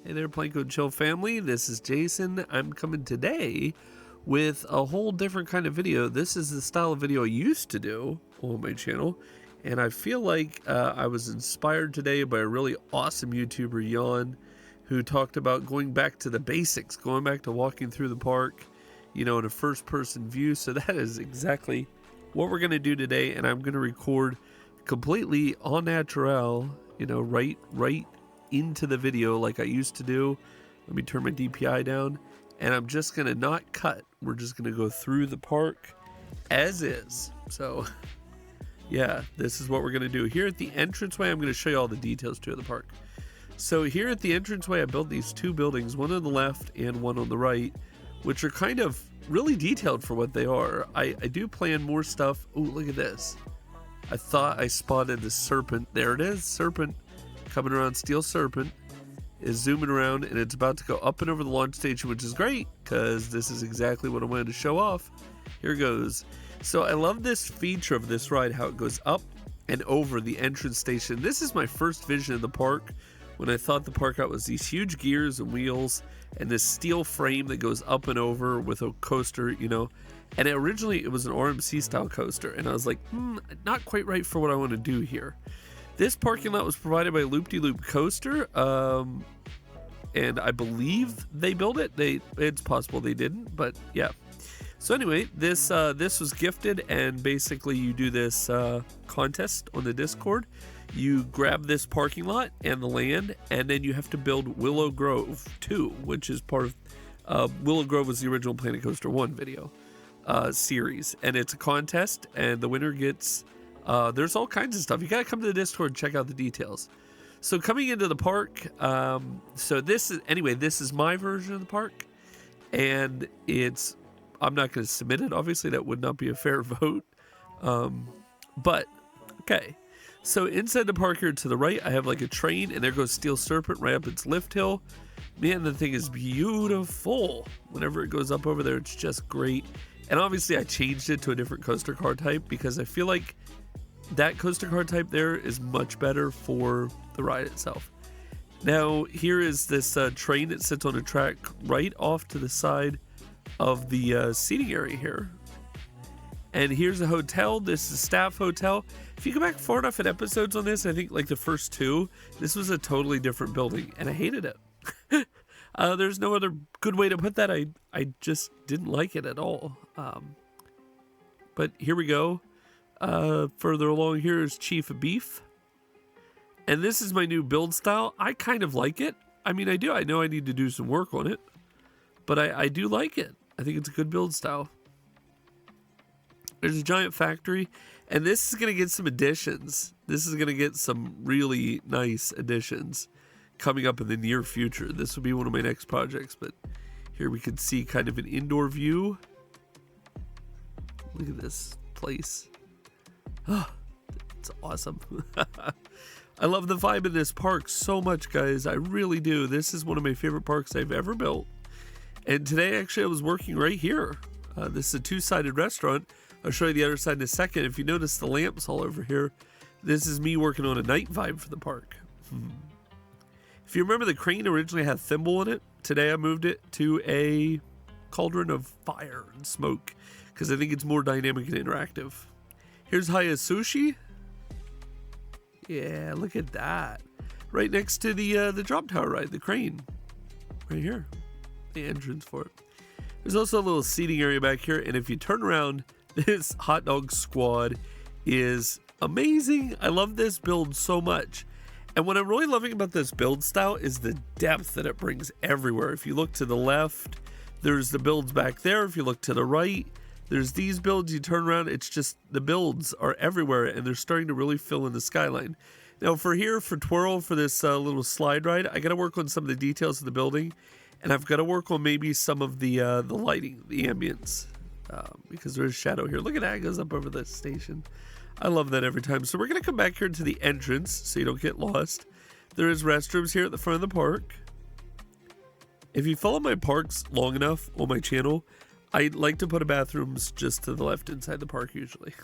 Hey there, Planko Chill family. This is Jason. I'm coming today with a whole different kind of video. This is the style of video I used to do on my channel, and I feel like I was inspired today by a really awesome YouTuber, Jan, who talked about going back to the basics, going back to walking through the park, you know, in a first-person view. So that is exactly what we're going to do today, and I'm going to record completely au naturel, you know, right into the video like I used to do. Let me turn my DPI down, and I'm just gonna not cut. We're just gonna go through the park as is. So yeah, this is what we're gonna do. Here at the entranceway, I'm gonna show you all the details to the park. So here at the entranceway, I built these two buildings, one on the left and one on the right, which are kind of really detailed for what they are. I do plan more stuff. Oh, look at this. I thought I spotted the serpent. There it is, serpent. Coming around. Steel Serpent is zooming around, and it's about to go up and over the launch station, which is great because this is exactly what I wanted to show off. Here goes. So I love this feature of this ride, how it goes up and over the entrance station. This is my first vision of the park when I thought the park out was these huge gears and wheels and this steel frame that goes up and over with a coaster, you know. And originally it was an RMC style coaster, and I was like, not quite right for what I want to do here. This parking lot was provided by Loop-de-Loop Coaster, and I believe they built it. It's possible they didn't, but yeah. So anyway, this was gifted, and basically you do this contest on the Discord. You grab this parking lot and the land, and then you have to build Willow Grove 2, which is part of Willow Grove was the original Planet Coaster 1 video series, and it's a contest, and the winner gets... there's all kinds of stuff. You gotta come to the Discord and check out the details. So coming into the park, so this is my version of the park, and I'm not going to submit it, obviously. That would not be a fair vote, but okay. So inside the park here to the right, I have like a train, and there goes Steel Serpent right up its lift hill. Man, the thing is beautiful. Whenever it goes up over there, it's just great. And obviously I changed it to a different coaster car type because I feel like that coaster car type there is much better for the ride itself. Now, here is this train that sits on a track right off to the side of the seating area here. And here's a hotel. This is a staff hotel. If you go back far enough in episodes on this, I think like the first two, this was a totally different building, and I hated it. There's no other good way to put that. I just didn't like it at all. But here we go. Further along here is Chief of Beef. And this is my new build style. I kind of like it. I mean, I do. I know I need to do some work on it, but I do like it. I think it's a good build style. There's a giant factory, and this is going to get some additions. This is going to get some really nice additions coming up in the near future. This will be one of my next projects, but here we can see kind of an indoor view. Look at this place. Oh, it's awesome. I love the vibe in this park so much, guys. I really do. This is one of my favorite parks I've ever built. And today, actually, I was working right here. This is a two-sided restaurant. I'll show you the other side in a second. If you notice the lamps all over here, this is me working on a night vibe for the park. If you remember, the crane originally had thimble in it. Today, I moved it to a cauldron of fire and smoke because I think it's more dynamic and interactive. Here's Haya Sushi. Yeah, look at that. Right next to the drop tower ride, the crane. Right here. The entrance for it. There's also a little seating area back here, and if you turn around, this hot dog squad is amazing. I love this build so much. And what I'm really loving about this build style is the depth that it brings everywhere. If you look to the left, there's the builds back there. If you look to the right, there's these builds. You turn around, it's just the builds are everywhere, and they're starting to really fill in the skyline. Now for Twirl, for this little slide ride, I got to work on some of the details of the building, and I've got to work on maybe some of the lighting, the ambience, because there's shadow here. Look at that, it goes up over the station. I love that every time. So we're going to come back here to the entrance so you don't get lost. There is restrooms here at the front of the park. If you follow my parks long enough on my channel, I like to put bathrooms just to the left inside the park usually.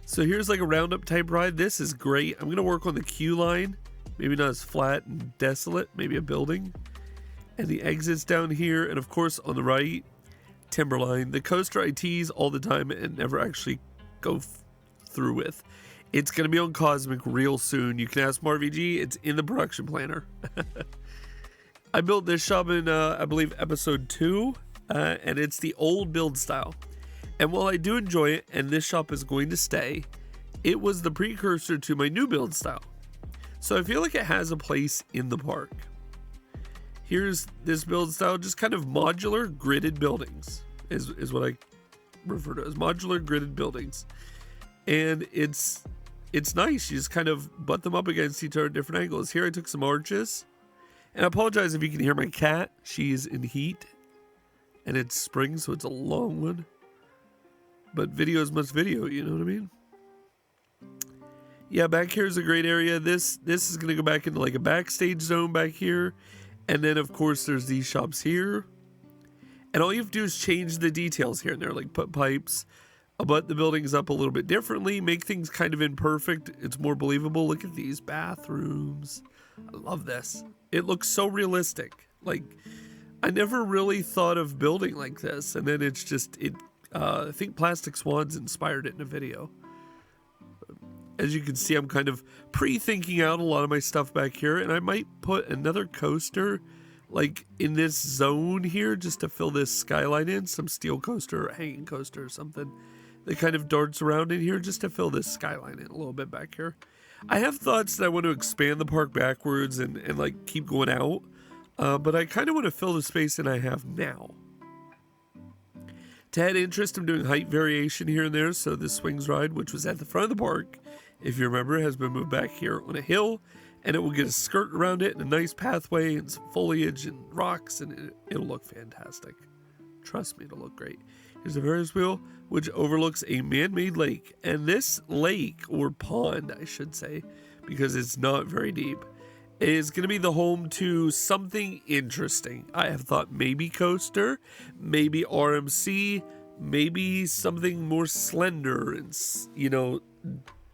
So here's like a roundup type ride. This is great. I'm going to work on the queue line Maybe not as flat and desolate, maybe a building. And the exits down here, and of course on the right, Timberline. The coaster I tease all the time and never actually go through with. It's going to be on Cosmic real soon. You can ask MarVG. It's in the production planner. I built this shop in, I believe, episode 2, and it's the old build style. And while I do enjoy it, and this shop is going to stay, it was the precursor to my new build style. So I feel like it has a place in the park. Here's this build style, just kind of modular gridded buildings is what I refer to as modular gridded buildings. And it's nice. You just kind of butt them up against each other at different angles. Here I took some arches. And I apologize if you can hear my cat. She's in heat. And it's spring, so it's a long one. But video is much video, you know what I mean? Yeah, back here is a great area. This is going to go back into like a backstage zone back here. And then, of course, there's these shops here. And all you have to do is change the details here and there, like put pipes, butt the buildings up a little bit differently, make things kind of imperfect. It's more believable. Look at these bathrooms. I love this. It looks so realistic. Like, I never really thought of building like this. And then it's just, I think Plastic Swans inspired it in a video. As you can see, I'm kind of pre-thinking out a lot of my stuff back here, and I might put another coaster like in this zone here just to fill this skyline in, some steel coaster or hanging coaster or something that kind of darts around in here just to fill this skyline in a little bit back here. I have thoughts that I want to expand the park backwards and like keep going out, but I kind of want to fill the space that I have now. To add interest, I'm doing height variation here and there, so this swings ride, which was at the front of the park, if you remember, has been moved back here on a hill, and it will get a skirt around it and a nice pathway and some foliage and rocks, and it'll look fantastic. Trust me, it'll look great. Here's a Ferris wheel, which overlooks a man-made lake, and this lake, or pond, I should say, because it's not very deep, is going to be the home to something interesting. I have thought maybe coaster, maybe RMC, maybe something more slender and, you know,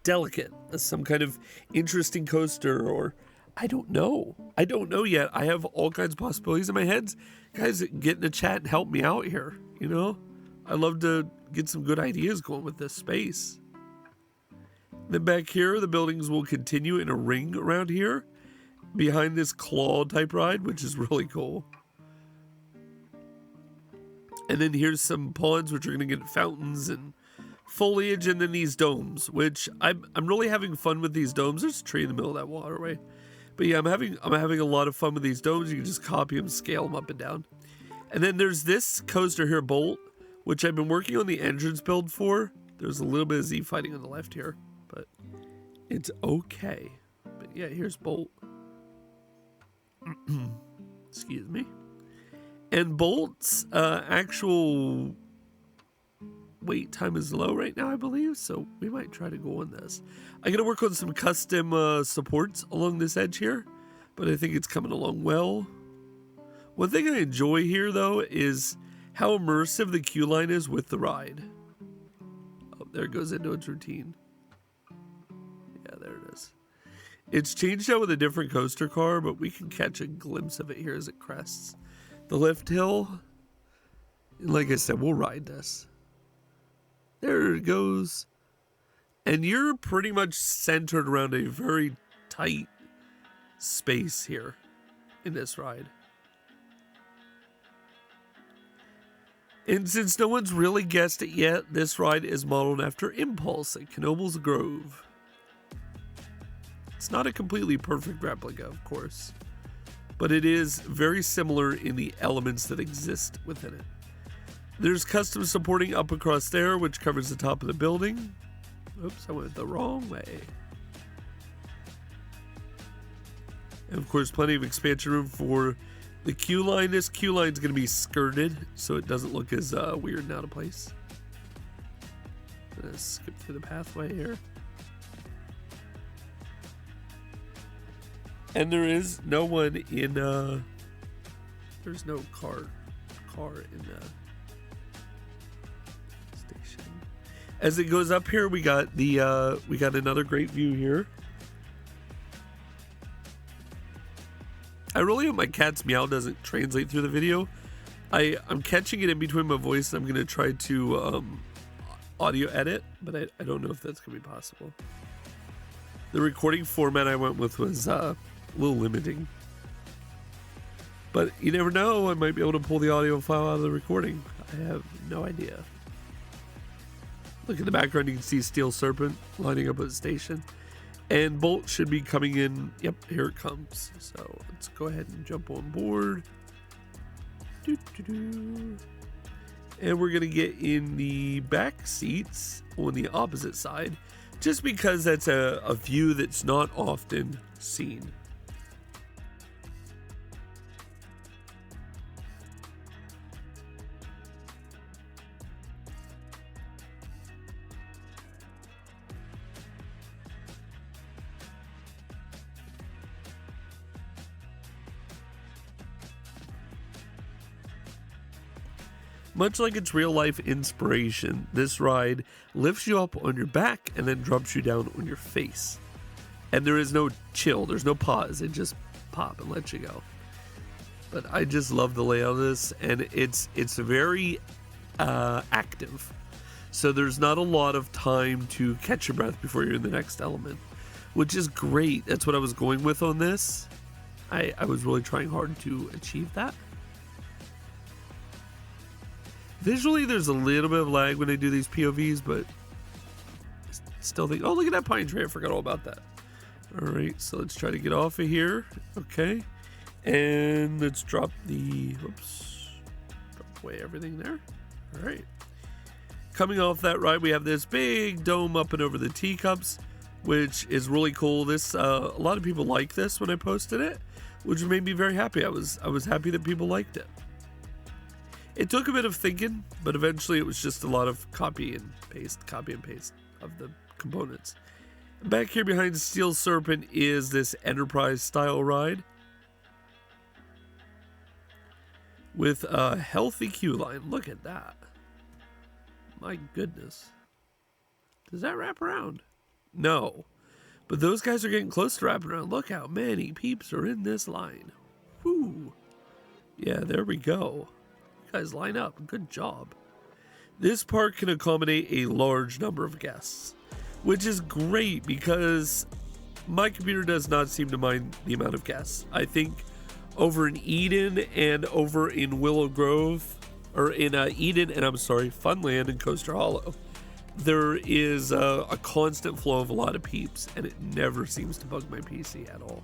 delicate, some kind of interesting coaster, or I don't know. I don't know yet. I have all kinds of possibilities in my head. Guys, get in the chat and help me out here, you know? I love to get some good ideas going with this space. Then back here, the buildings will continue in a ring around here behind this claw type ride, which is really cool. And then here's some ponds, which are going to get fountains and foliage, and then these domes, which I'm really having fun with these domes. There's a tree in the middle of that waterway. But yeah, I'm having a lot of fun with these domes. You can just copy them, scale them up and down. And then there's this coaster here, Bolt, which I've been working on the entrance build for. There's a little bit of Z fighting on the left here, but it's okay. But yeah, here's Bolt. Excuse me. And Bolt's actual wait time is low right now, I believe, so we might try to go on this. I'm going to work on some custom supports along this edge here, but I think it's coming along well. One thing I enjoy here, though, is how immersive the queue line is with the ride. Oh, there it goes into its routine. Yeah, there it is. It's changed out with a different coaster car, but we can catch a glimpse of it here as it crests the lift hill. And like I said, we'll ride this. There it goes. And you're pretty much centered around a very tight space here in this ride. And since no one's really guessed it yet, this ride is modeled after Impulse at Knoebels Grove. It's not a completely perfect replica, of course, but it is very similar in the elements that exist within it. There's custom supporting up across there, which covers the top of the building. Oops, I went the wrong way. And of course, plenty of expansion room for the queue line. This queue line is going to be skirted, so it doesn't look as weird and out of place. I'm going to skip through the pathway here. And there is no one in, there's no car in the station. As it goes up here, we got the, we got another great view here. I really hope my cat's meow doesn't translate through the video. I'm catching it in between my voice. I'm going to try to audio edit, but I don't know if that's going to be possible. The recording format I went with was a little limiting. But you never know, I might be able to pull the audio file out of the recording. I have no idea. Look in the background, you can see Steel Serpent lining up at the station. And Bolt should be coming in. Yep, here it comes. So let's go ahead and jump on board. And we're going to get in the back seats on the opposite side, just because that's a view that's not often seen. Much like its real-life inspiration, this ride lifts you up on your back and then drops you down on your face. And there is no chill, there's no pause, it just pop and lets you go. But I just love the layout of this, and it's very active. So there's not a lot of time to catch your breath before you're in the next element, which is great. That's what I was going with on this. I was really trying hard to achieve that. Visually, there's a little bit of lag when I do these POVs, but I still think, oh, look at that pine tree. I forgot all about that. All right, so let's try to get off of here. Okay. And let's drop the, whoops, drop away everything there. All right. Coming off that ride, we have this big dome up and over the teacups, which is really cool. This, a lot of people like this when I posted it, which made me very happy. I was happy that people liked it. It took a bit of thinking, but eventually it was just a lot of copy and paste of the components. Back here behind Steel Serpent is this Enterprise style ride with a healthy queue line. Look at that. My goodness. Does that wrap around? No. But those guys are getting close to wrapping around. Look how many peeps are in this line. Whoo. Yeah, there we go. Guys, line up. Good job. This park can accommodate a large number of guests, which is great because my computer does not seem to mind the amount of guests. I think over in Eden and over in Willow Grove, or in Eden and Funland and Coaster Hollow, there is a constant flow of a lot of peeps, and it never seems to bug my PC at all.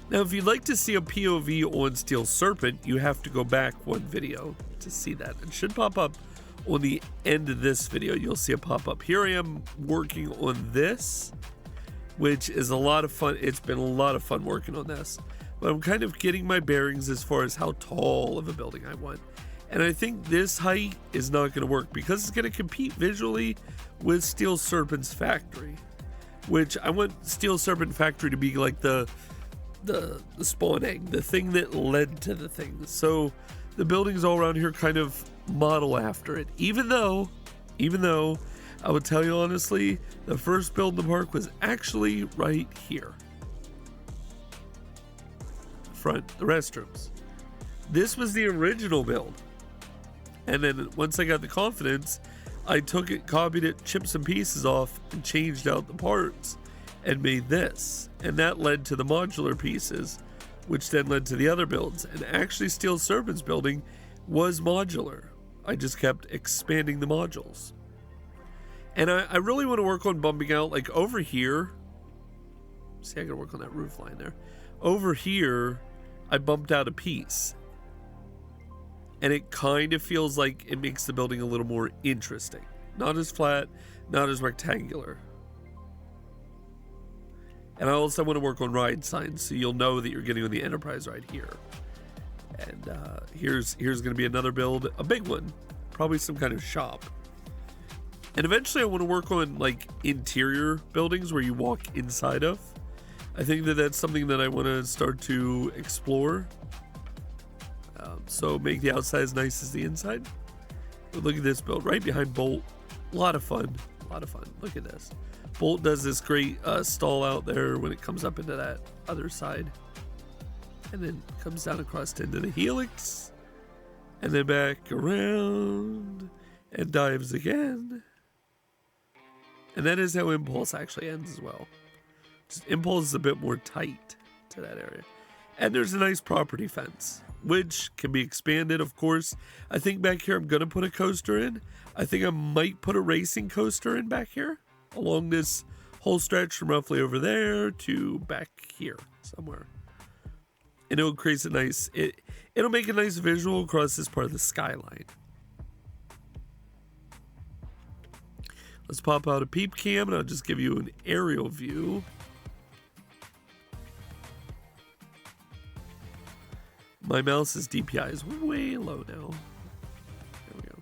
Now, if you'd like to see a POV on Steel Serpent, you have to go back one video to see that. It should pop up on the end of this video. You'll see it pop up. Here I am working on this, which is a lot of fun. It's been a lot of fun working on this. But I'm kind of getting my bearings as far as how tall of a building I want. And I think this height is not going to work because it's going to compete visually with Steel Serpent's factory, which I want Steel Serpent Factory to be like the spawn egg, the thing that led to the thing. So the buildings all around here kind of model after it, even though I would tell you honestly, the first build in the park was actually right here. Front, the restrooms. This was the original build. And then once I got the confidence, I took it, copied it, chipped some pieces off, and changed out the parts and made this. And that led to the modular pieces, which then led to the other builds. And actually Steel Serpent's building was modular. I just kept expanding the modules. And I really want to work on bumping out, like over here. See, I gotta work on that roof line there. Over here, I bumped out a piece. And it kind of feels like it makes the building a little more interesting. Not as flat, not as rectangular. And I also want to work on ride signs, so you'll know that you're getting on the Enterprise ride here. And here's going to be another build, a big one, probably some kind of shop. And eventually I want to work on like interior buildings where you walk inside of. I think that that's something that I want to start to explore. So make the outside as nice as the inside. But look at this build right behind Bolt. A lot of fun. Look at this. Bolt does this great stall out there when it comes up into that other side. And then comes down across into the helix. And then back around. And dives again. And that is how Impulse actually ends as well. Just Impulse is a bit more tight to that area. And there's a nice property fence, which can be expanded, of course. I think back here I'm going to put a coaster in. I think I might put a racing coaster in back here along this whole stretch from roughly over there to back here somewhere. And it'll create a nice, it'll make a nice visual across this part of the skyline. Let's pop out a peep cam and I'll just give you an aerial view. My mouse's DPI is way low now. There we go.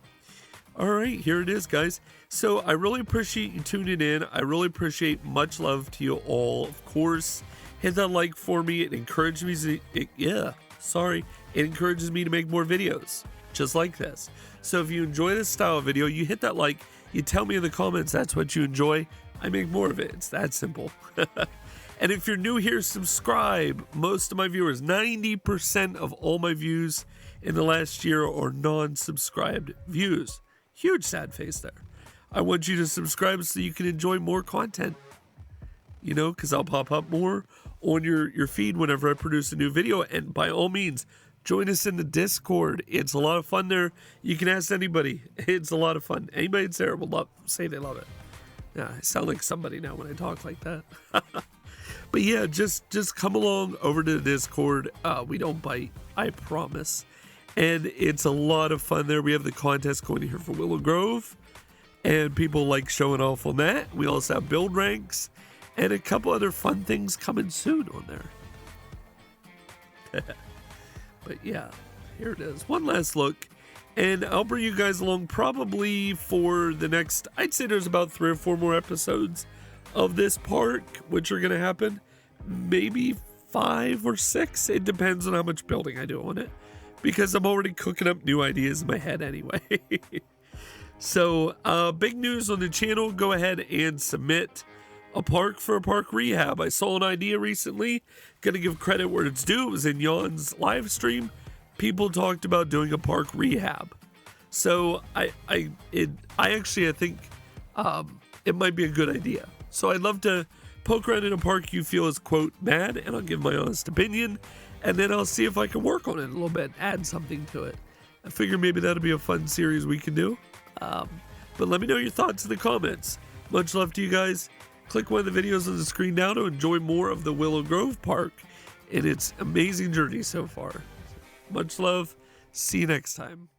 All right, here it is, guys. So I really appreciate you tuning in. I really appreciate much love to you all. Of course, hit that like for me. It encourages me. It encourages me to make more videos just like this. So if you enjoy this style of video, you hit that like. You tell me in the comments that's what you enjoy. I make more of it. It's that simple. And if you're new here, subscribe. Most of my viewers, 90% of all my views in the last year are non-subscribed views. Huge sad face there. I want you to subscribe so you can enjoy more content. You know, because I'll pop up more on your feed whenever I produce a new video. And by all means, join us in the Discord. It's a lot of fun there. You can ask anybody. It's a lot of fun. Anybody that's there will say they love it. Yeah, I sound like somebody now when I talk like that. But yeah, just come along over to the Discord. We don't bite, I promise. And it's a lot of fun there. We have the contest going here for Willow Grove. And people like showing off on that. We also have build ranks. And a couple other fun things coming soon on there. But yeah, here it is. One last look. And I'll bring you guys along probably for the next, I'd say there's about 3 or 4 more episodes of this park, which are going to happen. Maybe 5 or 6. It depends on how much building I do on it. Because I'm already cooking up new ideas in my head anyway. So, big news on the channel. Go ahead and submit a park for a park rehab. I saw an idea recently. Gonna give credit where it's due. It was in Jan's live stream. People talked about doing a park rehab. So I think it might be a good idea. So I'd love to poke around in a park you feel is, quote, bad, and I'll give my honest opinion, and then I'll see if I can work on it a little bit, add something to it. I figure maybe that'll be a fun series we can do. But let me know your thoughts in the comments. Much love to you guys. Click one of the videos on the screen now to enjoy more of the Willow Grove Park and its amazing journey so far. Much love. See you next time.